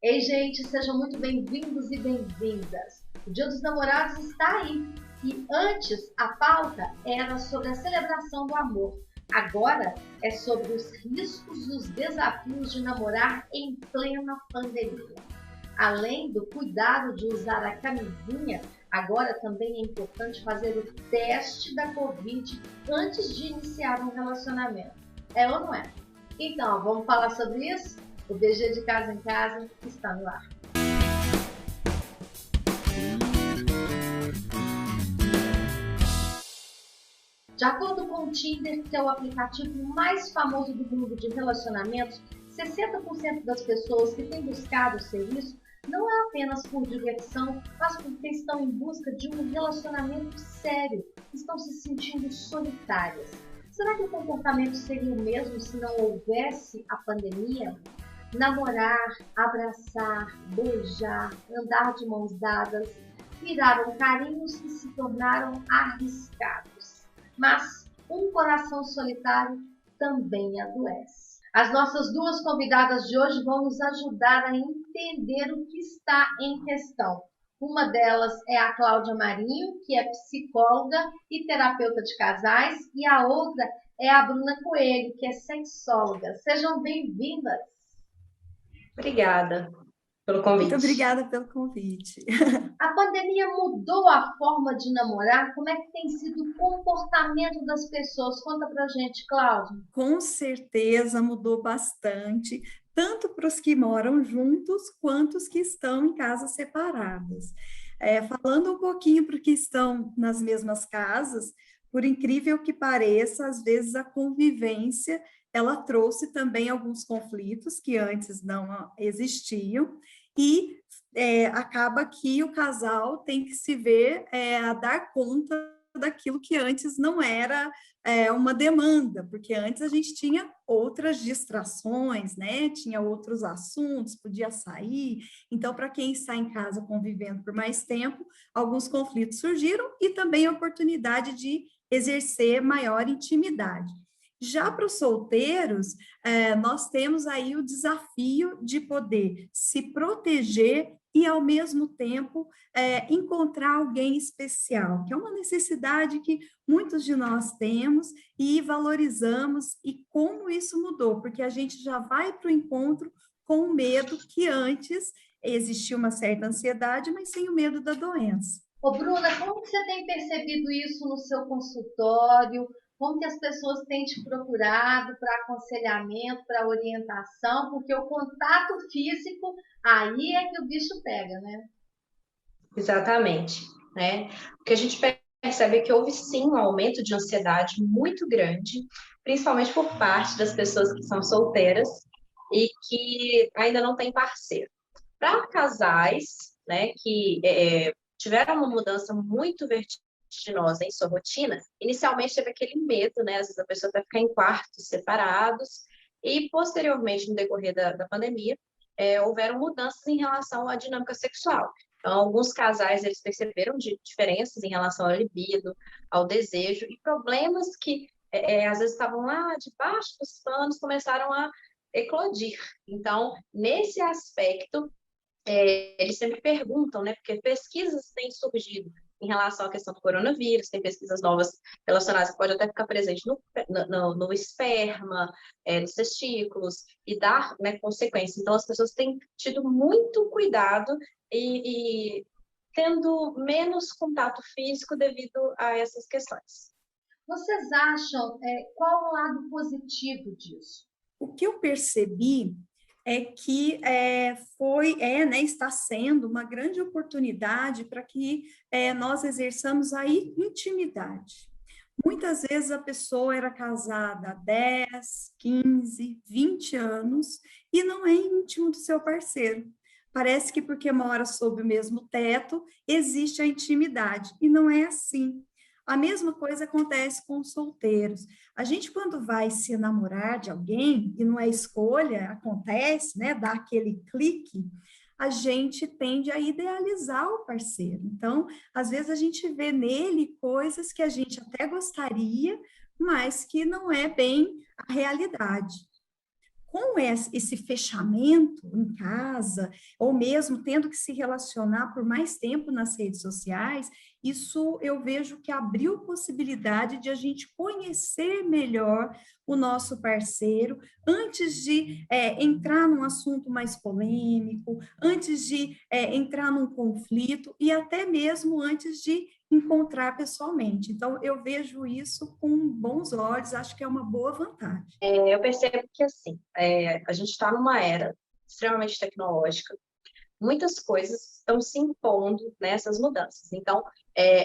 Ei, gente, sejam muito bem-vindos e bem-vindas. O Dia dos Namorados está aí. E antes, a pauta era sobre a celebração do amor. Agora é sobre os riscos e os desafios de namorar em plena pandemia. Além do cuidado de usar a camisinha, agora também é importante fazer o teste da Covid antes de iniciar um relacionamento. É ou não é? Então, vamos falar sobre isso? O BG de Casa em Casa está no ar. De acordo com o Tinder, que é o aplicativo mais famoso do mundo de relacionamentos, 60% das pessoas que têm buscado o serviço não é apenas por diversão, mas porque estão em busca de um relacionamento sério, estão se sentindo solitárias. Será que o comportamento seria o mesmo se não houvesse a pandemia? Namorar, abraçar, beijar, andar de mãos dadas, viraram carinhos que se tornaram arriscados. Mas um coração solitário também adoece. As nossas duas convidadas de hoje vão nos ajudar a entender o que está em questão. Uma delas é a Cláudia Marinho, que é psicóloga e terapeuta de casais, e a outra é a Bruna Coelho, que é sexóloga. Sejam bem-vindas! Obrigada pelo convite. Muito obrigada pelo convite. A pandemia mudou a forma de namorar? Como é que tem sido o comportamento das pessoas? Conta pra gente, Cláudia. Com certeza mudou bastante, tanto para os que moram juntos, quanto os que estão em casas separadas. Falando um pouquinho para os que estão nas mesmas casas, por incrível que pareça, às vezes a convivência, ela trouxe também alguns conflitos que antes não existiam, e acaba que o casal tem que se ver a dar conta daquilo que antes não era uma demanda, porque antes a gente tinha outras distrações, né? Tinha outros assuntos, podia sair. Então, para quem está em casa convivendo por mais tempo, alguns conflitos surgiram e também a oportunidade de exercer maior intimidade. Já para os solteiros, nós temos aí o desafio de poder se proteger e, ao mesmo tempo, encontrar alguém especial, que é uma necessidade que muitos de nós temos e valorizamos, e como isso mudou, porque a gente já vai para o encontro com o medo que antes existia uma certa ansiedade, mas sem o medo da doença. Ô, Bruna, como que você tem percebido isso no seu consultório? Como que as pessoas têm te procurado para aconselhamento, para orientação? Porque o contato físico, aí é que o bicho pega, né? Exatamente, né? O que a gente percebe é que houve sim um aumento de ansiedade muito grande, principalmente por parte das pessoas que são solteiras e que ainda não têm parceiro. Para casais, né, que tiveram uma mudança muito vertiginosa em sua rotina, inicialmente teve aquele medo, né? Às vezes a pessoa vai ficar em quartos separados, e posteriormente, no decorrer da pandemia, houveram mudanças em relação à dinâmica sexual. Então, alguns casais, eles perceberam diferenças em relação ao libido, ao desejo, e problemas que às vezes estavam lá debaixo dos panos, começaram a eclodir. Então, nesse aspecto, eles sempre perguntam, né? Porque pesquisas têm surgido em relação à questão do coronavírus, tem pesquisas novas relacionadas que pode até ficar presente no esperma, nos testículos, e dar, né, consequência. Então, as pessoas têm tido muito cuidado e tendo menos contato físico devido a essas questões. Vocês acham qual o lado positivo disso? O que eu percebi é que né, está sendo uma grande oportunidade para que nós exerçamos a intimidade. Muitas vezes a pessoa era casada há 10, 15, 20 anos e não é íntimo do seu parceiro. Parece que porque mora sob o mesmo teto, existe a intimidade, e não é assim. A mesma coisa acontece com os solteiros. A gente, quando vai se enamorar de alguém, e não é escolha, acontece, né, dá aquele clique, a gente tende a idealizar o parceiro. Então, às vezes a gente vê nele coisas que a gente até gostaria, mas que não é bem a realidade. com esse fechamento em casa, ou mesmo tendo que se relacionar por mais tempo nas redes sociais, isso eu vejo que abriu possibilidade de a gente conhecer melhor o nosso parceiro, antes de entrar num assunto mais polêmico, antes de entrar num conflito e até mesmo antes de encontrar pessoalmente. Então, eu vejo isso com bons olhos, acho que é uma boa vantagem. Eu percebo que, assim, a gente está numa era extremamente tecnológica, muitas coisas estão se impondo nessas mudanças. Então,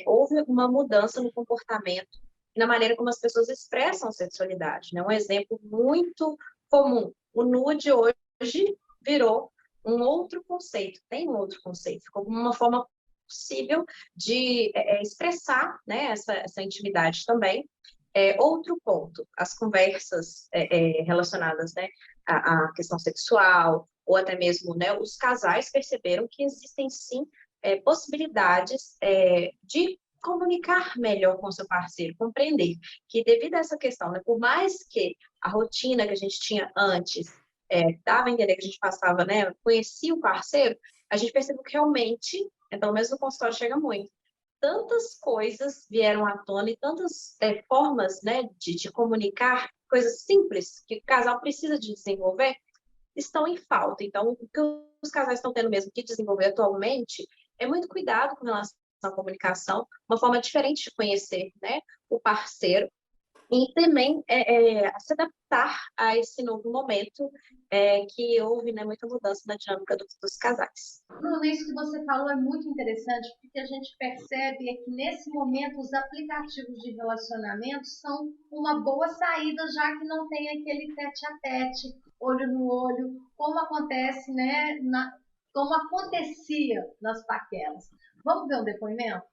houve uma mudança no comportamento e na maneira como as pessoas expressam sexualidade, né? Um exemplo muito comum, o nude hoje virou um outro conceito, tem um outro conceito, ficou como uma forma possível de expressar, né, essa intimidade também. Outro ponto, as conversas relacionadas, né, à questão sexual, ou até mesmo, né, os casais perceberam que existem, sim, possibilidades de comunicar melhor com o seu parceiro, compreender que devido a essa questão, né, por mais que a rotina que a gente tinha antes dava a entender que a gente passava, né, conhecia o parceiro, a gente percebeu que realmente, pelo menos no consultório chega muito, tantas coisas vieram à tona e tantas formas, né, de comunicar, coisas simples que o casal precisa de desenvolver, estão em falta. Então, o que os casais estão tendo mesmo que desenvolver atualmente é muito cuidado com relação à comunicação, uma forma diferente de conhecer, né, o parceiro, e também se adaptar a esse novo momento que houve, né, muita mudança na dinâmica dos casais. Bruno, isso que você falou é muito interessante, porque a gente percebe que nesse momento os aplicativos de relacionamento são uma boa saída, já que não tem aquele tete a tete, olho no olho, como acontece, né, como acontecia nas paqueras. Vamos ver um depoimento?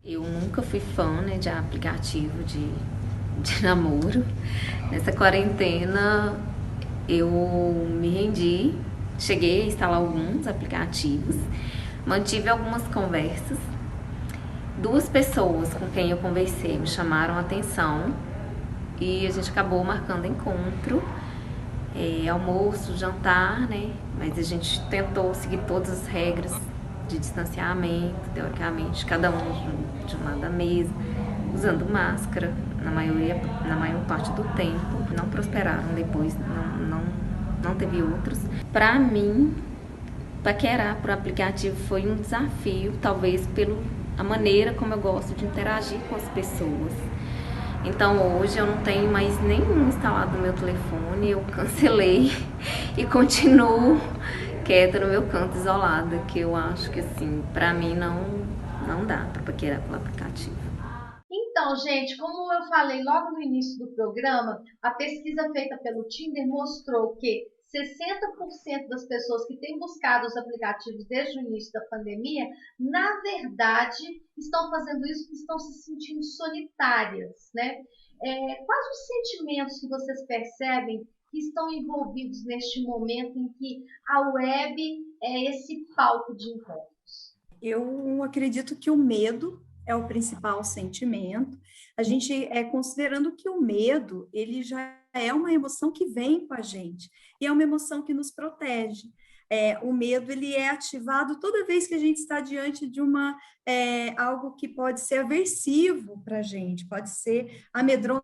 Eu nunca fui fã, né, de aplicativo de namoro. Nessa quarentena eu me rendi, cheguei a instalar alguns aplicativos, mantive algumas conversas. 2 pessoas com quem eu conversei me chamaram a atenção e a gente acabou marcando encontro, almoço, jantar, né? Mas a gente tentou seguir todas as regras de distanciamento, teoricamente, cada um de um lado da mesa, usando máscara na maior parte do tempo. Não prosperaram depois, não teve outros. Para mim, paquerar por aplicativo foi um desafio, talvez a maneira como eu gosto de interagir com as pessoas. Então hoje eu não tenho mais nenhum instalado no meu telefone, eu cancelei e continuo quieta no meu canto, isolada, que eu acho que, assim, pra mim não dá pra paquerar pelo aplicativo. Então, gente, como eu falei logo no início do programa, a pesquisa feita pelo Tinder mostrou que 60% das pessoas que têm buscado os aplicativos desde o início da pandemia, na verdade, estão fazendo isso porque estão se sentindo solitárias, né? Quais os sentimentos que vocês percebem que estão envolvidos neste momento em que a web é esse palco de encontros? Eu acredito que o medo é o principal sentimento. A gente considerando que o medo, ele já é uma emoção que vem com a gente, e é uma emoção que nos protege. O medo, ele é ativado toda vez que a gente está diante de algo que pode ser aversivo para a gente, pode ser amedrontador.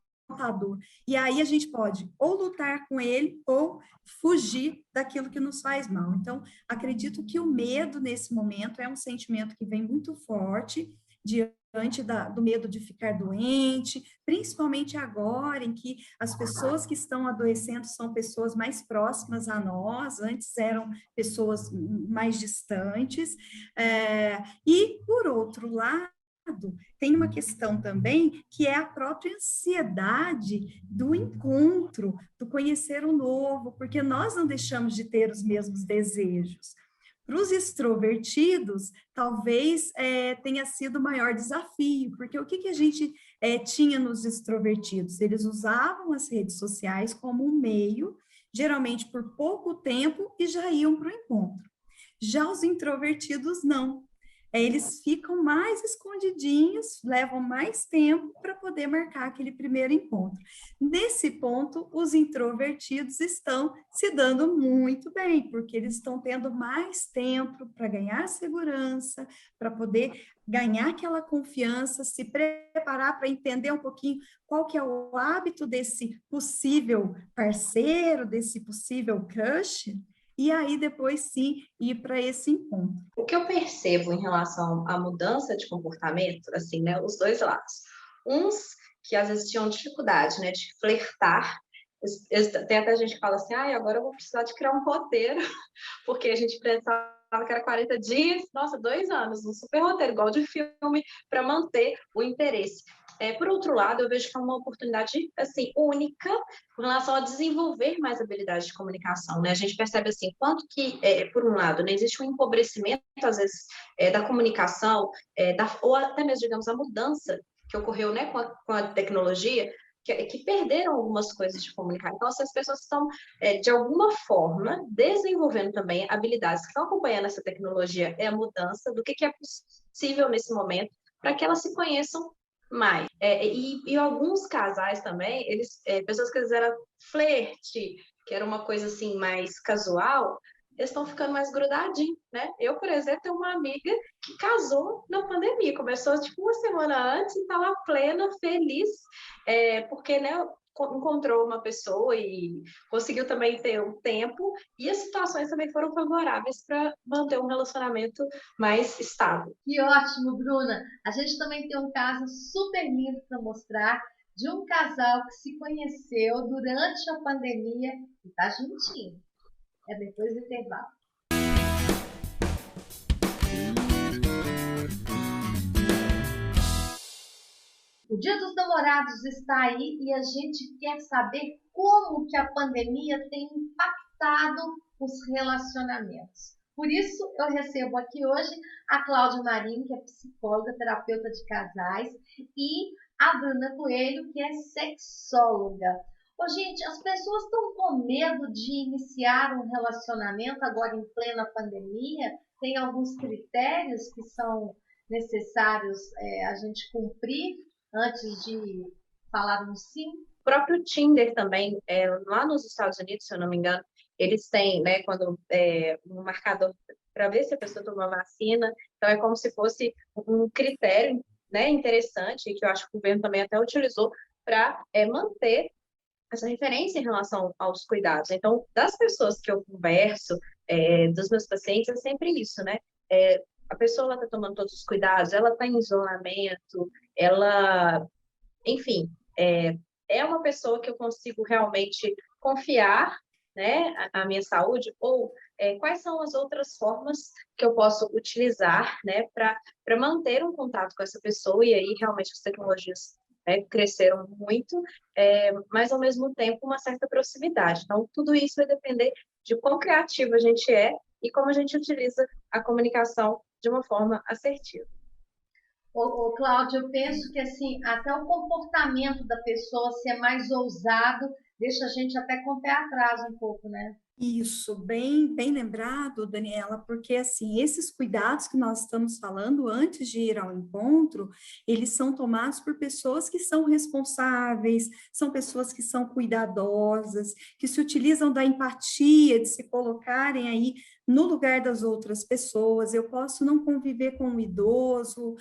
E aí a gente pode ou lutar com ele ou fugir daquilo que nos faz mal. Então, acredito que o medo nesse momento é um sentimento que vem muito forte diante do medo de ficar doente, principalmente agora em que as pessoas que estão adoecendo são pessoas mais próximas a nós, antes eram pessoas mais distantes. E, por outro lado, tem uma questão também que é a própria ansiedade do encontro, do conhecer o novo, porque nós não deixamos de ter os mesmos desejos. Para os extrovertidos, talvez tenha sido o maior desafio, porque o que a gente tinha nos extrovertidos? Eles usavam as redes sociais como um meio, geralmente por pouco tempo, e já iam para o encontro. Já os introvertidos, não. eles ficam mais escondidinhos, levam mais tempo para poder marcar aquele primeiro encontro. Nesse ponto, os introvertidos estão se dando muito bem, porque eles estão tendo mais tempo para ganhar segurança, para poder ganhar aquela confiança, se preparar para entender um pouquinho qual que é o hábito desse possível parceiro, desse possível crush, e aí depois sim ir para esse encontro. O que eu percebo em relação à mudança de comportamento, assim, né, os dois lados. Uns que às vezes tinham dificuldade, né, de flertar. Tem até gente que fala assim, agora eu vou precisar de criar um roteiro, porque a gente pensava que era 40 dias, nossa, 2 anos, um super roteiro, igual de filme, para manter o interesse. Por outro lado, eu vejo que é uma oportunidade, assim, única com relação a desenvolver mais habilidades de comunicação, né? A gente percebe, assim, quanto que, por um lado, né, existe um empobrecimento, às vezes, da comunicação, ou até mesmo, digamos, a mudança que ocorreu, né, com a tecnologia, que perderam algumas coisas de comunicar. Então, essas pessoas estão, de alguma forma, desenvolvendo também habilidades que estão acompanhando essa tecnologia, a mudança do que é possível nesse momento, para que elas se conheçam mais. E alguns casais também, pessoas que fizeram flerte, que era uma coisa assim mais casual, eles estão ficando mais grudadinhos, né? Eu, por exemplo, tenho uma amiga que casou na pandemia, começou tipo uma semana antes e estava plena, feliz, porque, né, encontrou uma pessoa e conseguiu também ter um tempo, e as situações também foram favoráveis para manter um relacionamento mais estável. Que ótimo, Bruna! A gente também tem um caso super lindo para mostrar de um casal que se conheceu durante a pandemia e está juntinho. É depois do intervalo. O Dia dos Namorados está aí e a gente quer saber como que a pandemia tem impactado os relacionamentos. Por isso, eu recebo aqui hoje a Cláudia Marinho, que é psicóloga, terapeuta de casais, e a Bruna Coelho, que é sexóloga. Gente, as pessoas estão com medo de iniciar um relacionamento agora em plena pandemia? Tem alguns critérios que são necessários a gente cumprir antes de falar um sim? O próprio Tinder também, lá nos Estados Unidos, se eu não me engano, eles têm, né, quando um marcador para ver se a pessoa tomou a vacina, então é como se fosse um critério, né, interessante, que eu acho que o governo também até utilizou para manter essa referência em relação aos cuidados. Então, das pessoas que eu converso, dos meus pacientes, é sempre isso, né? A pessoa está tomando todos os cuidados, ela está em isolamento, ela, enfim, é uma pessoa que eu consigo realmente confiar, né, a minha saúde, ou quais são as outras formas que eu posso utilizar, né, para manter um contato com essa pessoa, e aí realmente as tecnologias cresceram muito, mas ao mesmo tempo uma certa proximidade. Então, tudo isso vai depender de quão criativo a gente é e como a gente utiliza a comunicação de uma forma assertiva. Cláudia, eu penso que assim, até o comportamento da pessoa ser mais ousado deixa a gente até com o pé atrás um pouco, né? Isso, bem lembrado, Daniela, porque assim, esses cuidados que nós estamos falando antes de ir ao encontro, eles são tomados por pessoas que são responsáveis, são pessoas que são cuidadosas, que se utilizam da empatia, de se colocarem aí no lugar das outras pessoas. Eu posso não conviver com um idoso,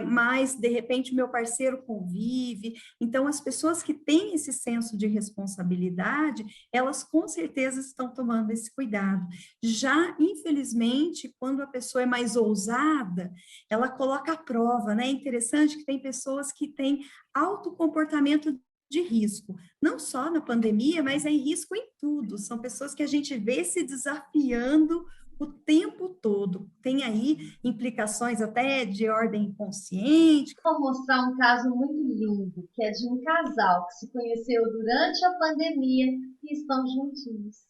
mas de repente meu parceiro convive. Então, as pessoas que têm esse senso de responsabilidade, elas com certeza estão tomando esse cuidado. Já, infelizmente, quando a pessoa é mais ousada, ela coloca à prova, né? É interessante que tem pessoas que têm alto comportamento de risco, não só na pandemia, mas é em risco em tudo. São pessoas que a gente vê se desafiando o tempo todo. Tem aí implicações até de ordem inconsciente. Vou mostrar um caso muito lindo, que é de um casal que se conheceu durante a pandemia e estão juntinhos.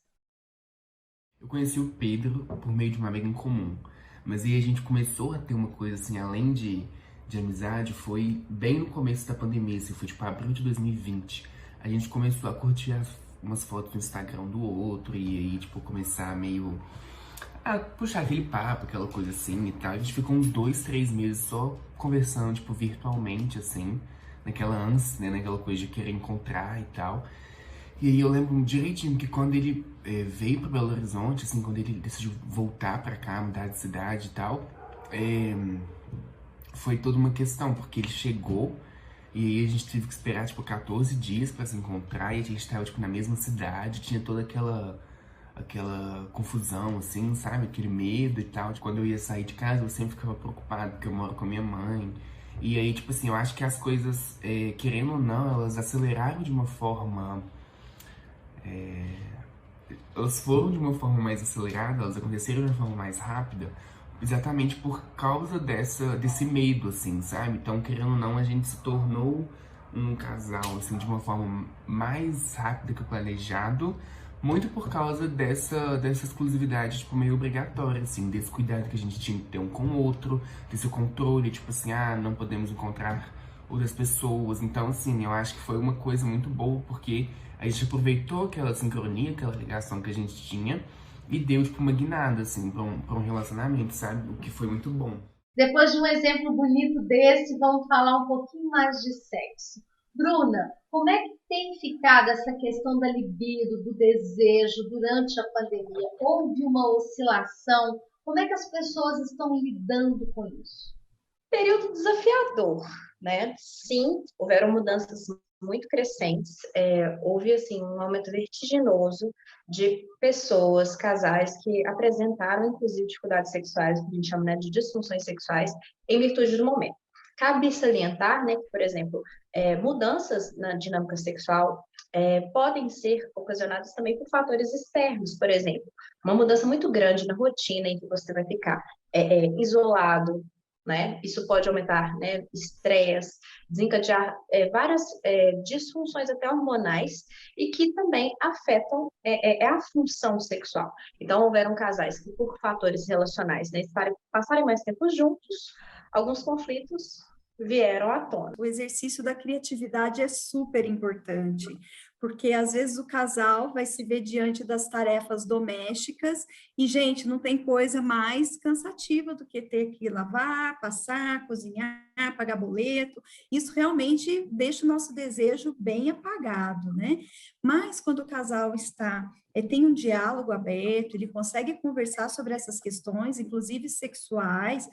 Eu conheci o Pedro por meio de uma amiga em comum, mas aí a gente começou a ter uma coisa assim, além de amizade, foi bem no começo da pandemia, assim, foi tipo abril de 2020. A gente começou a curtir umas fotos no Instagram do outro e aí, tipo, começar meio puxar aquele papo, aquela coisa assim e tal. A gente ficou uns 2, 3 meses só conversando, tipo, virtualmente, assim, naquela ânsia, né, naquela coisa de querer encontrar e tal. E aí eu lembro direitinho que quando ele veio para Belo Horizonte, assim, quando ele decidiu voltar para cá, mudar de cidade e tal, foi toda uma questão, porque ele chegou e aí a gente teve que esperar, tipo, 14 dias para se encontrar e a gente tava, tipo, na mesma cidade, tinha toda aquela confusão, assim, sabe? Aquele medo e tal. Quando eu ia sair de casa, eu sempre ficava preocupado, porque eu moro com a minha mãe. E aí, tipo assim, eu acho que as coisas, querendo ou não, elas aceleraram de uma forma... elas foram de uma forma mais acelerada, elas aconteceram de uma forma mais rápida, exatamente por causa desse medo, assim, sabe? Então, querendo ou não, a gente se tornou um casal, assim, de uma forma mais rápida que o planejado, muito por causa dessa exclusividade, tipo, meio obrigatória, assim, desse cuidado que a gente tinha que ter um com o outro, desse controle, tipo assim, não podemos encontrar outras pessoas. Então, assim, eu acho que foi uma coisa muito boa, porque a gente aproveitou aquela sincronia, aquela ligação que a gente tinha e deu, tipo, uma guinada, assim, pra um relacionamento, sabe? O que foi muito bom. Depois de um exemplo bonito desse, vamos falar um pouquinho mais de sexo. Bruna, como é que tem ficado essa questão da libido, do desejo durante a pandemia? Houve uma oscilação? Como é que as pessoas estão lidando com isso? Período desafiador, né? Sim, houveram mudanças muito crescentes. Houve, assim, um aumento vertiginoso de pessoas, casais, que apresentaram, inclusive, dificuldades sexuais, que a gente chama, né, de disfunções sexuais, em virtude do momento. Cabe salientar, né, que, por exemplo, mudanças na dinâmica sexual podem ser ocasionadas também por fatores externos, por exemplo, uma mudança muito grande na rotina em que você vai ficar isolado, né? Isso pode aumentar, né, estresse, desencadear várias disfunções até hormonais e que também afetam a função sexual. Então, houveram casais que, por fatores relacionais, né, passarem mais tempo juntos, alguns conflitos vieram à tona. O exercício da criatividade é super importante, porque às vezes o casal vai se ver diante das tarefas domésticas e, gente, não tem coisa mais cansativa do que ter que lavar, passar, cozinhar, pagar boleto. Isso realmente deixa o nosso desejo bem apagado, né? Mas quando o casal tem um diálogo aberto, ele consegue conversar sobre essas questões, inclusive sexuais,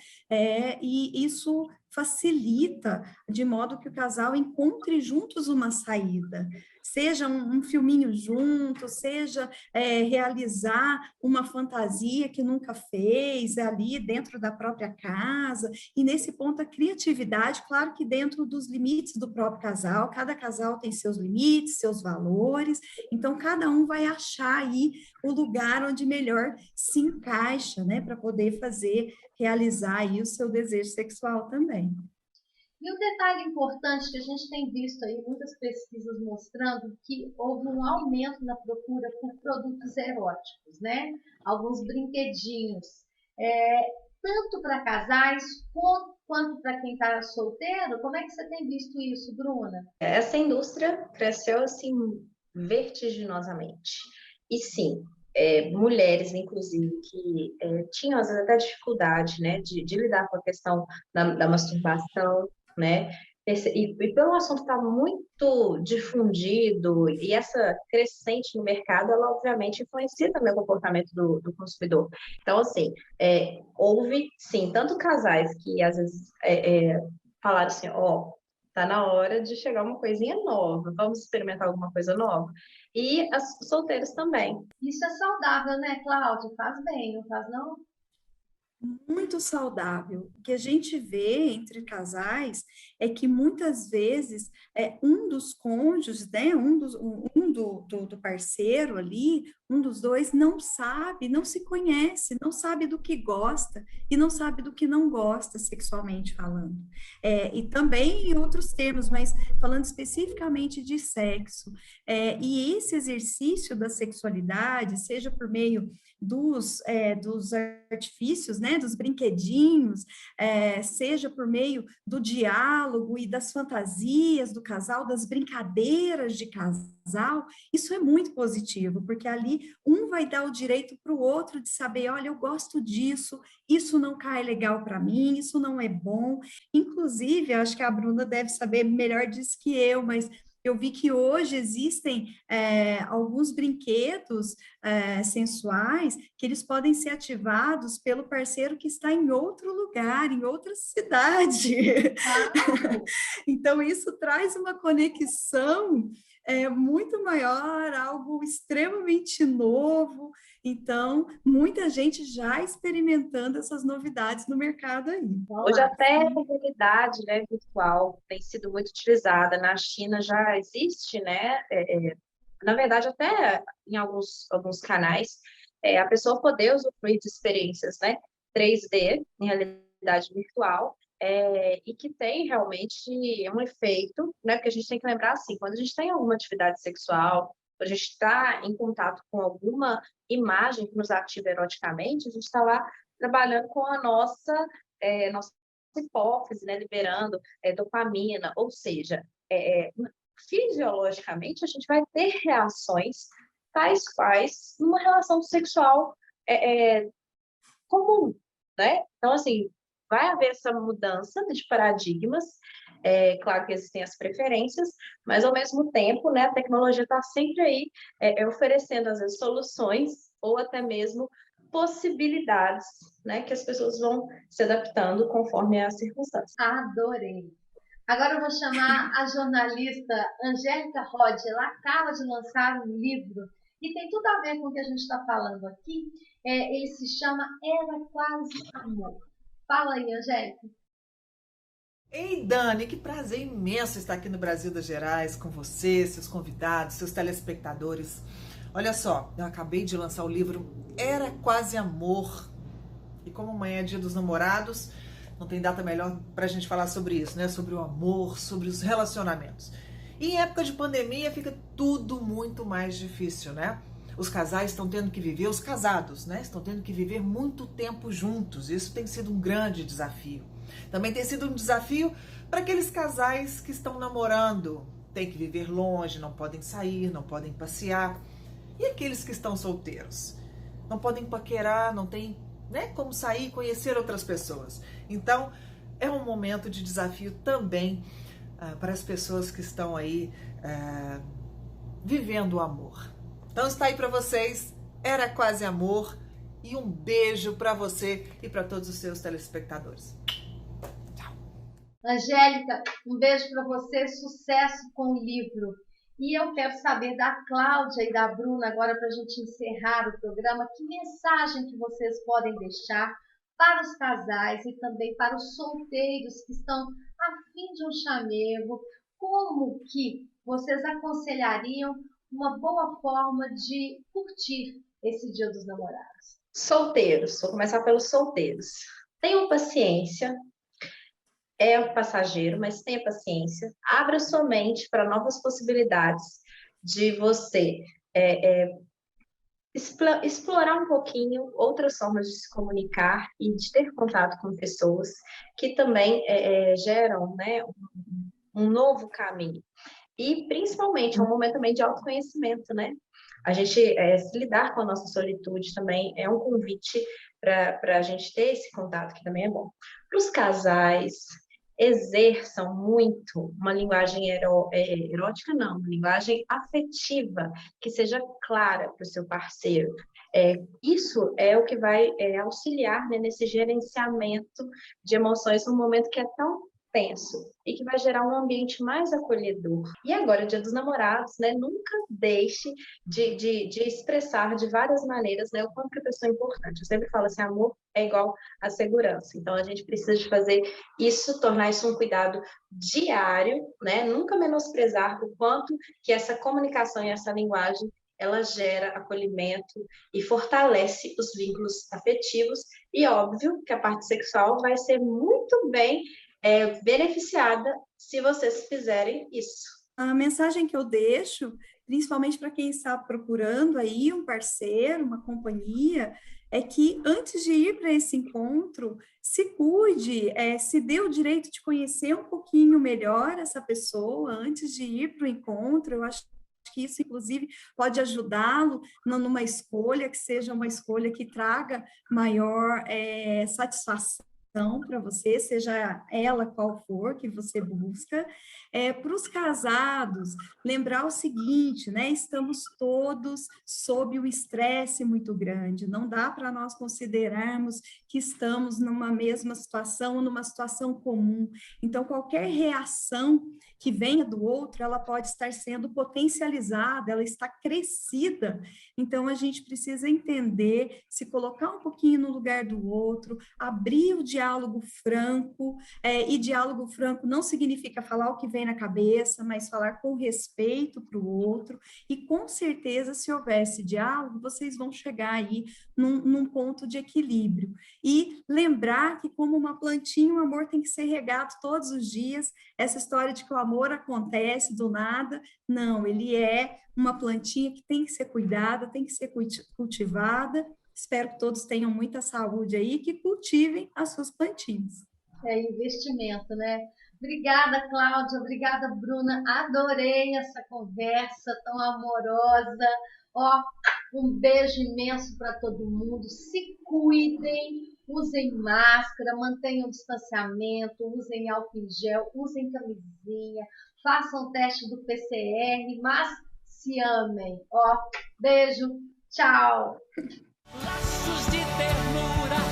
e isso facilita de modo que o casal encontre juntos uma saída, seja um filminho junto, seja realizar uma fantasia que nunca fez ali dentro da própria casa, e nesse ponto a criatividade, claro que dentro dos limites do próprio casal, cada casal tem seus limites, seus valores, então cada um vai achar aí o lugar onde melhor se encaixa, né, para poder realizar aí o seu desejo sexual também. E um detalhe importante que a gente tem visto aí, muitas pesquisas mostrando que houve um aumento na procura por produtos eróticos, né? Alguns brinquedinhos, tanto para casais quanto para quem está solteiro. Como é que você tem visto isso, Bruna? Essa indústria cresceu, assim, vertiginosamente. E sim, mulheres, inclusive, que tinham, às vezes, até dificuldade, né, de lidar com a questão da masturbação, né, e pelo assunto estar muito difundido e essa crescente no mercado, ela obviamente influencia também o comportamento do consumidor. Então, assim, houve, sim, tanto casais que às vezes falaram assim, tá na hora de chegar uma coisinha nova, vamos experimentar alguma coisa nova. E as solteiras também. Isso é saudável, né, Cláudia? Faz bem, não faz não? Muito saudável. O que a gente vê entre casais é que muitas vezes um dos cônjuges, né, do parceiro ali, um dos dois não sabe, não se conhece, não sabe do que gosta e não sabe do que não gosta sexualmente falando. E também em outros termos, mas falando especificamente de sexo. E esse exercício da sexualidade, seja por meio dos artifícios, né, dos brinquedinhos, seja por meio do diálogo e das fantasias do casal, das brincadeiras de casal, isso é muito positivo, porque ali um vai dar o direito para o outro de saber, olha, eu gosto disso, isso não cai legal para mim, isso não é bom. Inclusive, acho que a Bruna deve saber melhor disso que eu, mas eu vi que hoje existem alguns brinquedos sensuais que eles podem ser ativados pelo parceiro que está em outro lugar, em outra cidade. Então, isso traz uma conexão muito maior, algo extremamente novo. Então, muita gente já experimentando essas novidades no mercado aí. Hoje até a realidade, né, virtual tem sido muito utilizada. Na China já existe, né? Na verdade, até em alguns canais, a pessoa poder usufruir de experiências, né, 3D, em realidade virtual, e que tem realmente um efeito, né? Porque a gente tem que lembrar assim, quando a gente tem alguma atividade sexual, quando a gente está em contato com alguma imagem que nos ativa eroticamente, a gente está lá trabalhando com a nossa hipófise, né? Liberando dopamina, ou seja, fisiologicamente a gente vai ter reações tais quais numa relação sexual comum, né? Então, assim, vai haver essa mudança de paradigmas, claro que existem as preferências, mas ao mesmo tempo, né, a tecnologia está sempre aí oferecendo, às vezes, soluções ou até mesmo possibilidades, né, que as pessoas vão se adaptando conforme as circunstâncias. Adorei! Agora eu vou chamar a jornalista Angélica Rod. Ela acaba de lançar um livro e tem tudo a ver com o que a gente está falando aqui. Ele se chama Era Quase Amor. Fala aí, Angélica. Ei, Dani, que prazer imenso estar aqui no Brasil das Gerais com você, seus convidados, seus telespectadores. Olha só, eu acabei de lançar o livro Era Quase Amor. E como amanhã é Dia dos Namorados, não tem data melhor para a gente falar sobre isso, né? Sobre o amor, sobre os relacionamentos. E em época de pandemia fica tudo muito mais difícil, né? Os casais estão tendo que viver, os casados, né? Estão tendo que viver muito tempo juntos. Isso tem sido um grande desafio. Também tem sido um desafio para aqueles casais que estão namorando. Tem que viver longe, não podem sair, não podem passear. E aqueles que estão solteiros? Não podem paquerar, não tem, né, como sair e conhecer outras pessoas. Então, é um momento de desafio também para as pessoas que estão aí vivendo o amor. Então, está aí para vocês, Era Quase Amor, e um beijo para você e para todos os seus telespectadores. Tchau. Angélica, um beijo para você, sucesso com o livro. E eu quero saber da Cláudia e da Bruna, agora para a gente encerrar o programa, que mensagem que vocês podem deixar para os casais e também para os solteiros que estão a fim de um chamego, como que vocês aconselhariam uma boa forma de curtir esse Dia dos Namorados? Solteiros, vou começar pelos solteiros. Tenham paciência, é passageiro, mas tenha paciência. Abra sua mente para novas possibilidades de você explorar um pouquinho outras formas de se comunicar e de ter contato com pessoas que também geram, né, um novo caminho. E, principalmente, é um momento também de autoconhecimento, né? A gente se lidar com a nossa solitude também é um convite para a gente ter esse contato, que também é bom. Para os casais, exerçam muito uma linguagem erótica, não, uma linguagem afetiva, que seja clara para o seu parceiro. Isso é o que vai auxiliar, né, nesse gerenciamento de emoções num momento que é tão tenso e que vai gerar um ambiente mais acolhedor. E agora, Dia dos Namorados, né? Nunca deixe de expressar de várias maneiras, né, o quanto que a pessoa é importante. Eu sempre falo assim, amor é igual a segurança. Então, a gente precisa de fazer isso, tornar isso um cuidado diário, né? Nunca menosprezar o quanto que essa comunicação e essa linguagem ela gera acolhimento e fortalece os vínculos afetivos. E óbvio que a parte sexual vai ser muito bem beneficiada se vocês fizerem isso. A mensagem que eu deixo principalmente para quem está procurando aí um parceiro, uma companhia, é que antes de ir para esse encontro, se cuide, se dê o direito de conhecer um pouquinho melhor essa pessoa antes de ir para o encontro. Eu acho que isso, inclusive, pode ajudá-lo numa escolha que seja uma escolha que traga maior satisfação para você, seja ela qual for que você busca. Para os casados, lembrar o seguinte, né? Estamos todos sob um estresse muito grande, não dá para nós considerarmos que estamos numa mesma situação, numa situação comum. Então, qualquer reação que venha do outro, ela pode estar sendo potencializada, ela está crescida. Então, a gente precisa entender, se colocar um pouquinho no lugar do outro, abrir o diálogo franco, e diálogo franco não significa falar o que vem na cabeça, mas falar com respeito para o outro, e com certeza, se houver esse diálogo, vocês vão chegar aí num ponto de equilíbrio. E lembrar que, como uma plantinha, o amor tem que ser regado todos os dias. Essa história de que o amor acontece do nada, não, ele é uma plantinha que tem que ser cuidada, tem que ser cultivada. Espero que todos tenham muita saúde aí, que cultivem as suas plantinhas. É investimento, né? Obrigada, Cláudia. Obrigada, Bruna. Adorei essa conversa tão amorosa. Ó, um beijo imenso para todo mundo. Se cuidem, usem máscara, mantenham o distanciamento, usem álcool em gel, usem camisinha, façam o teste do PCR, mas se amem. Ó, beijo, tchau. Laços de ternura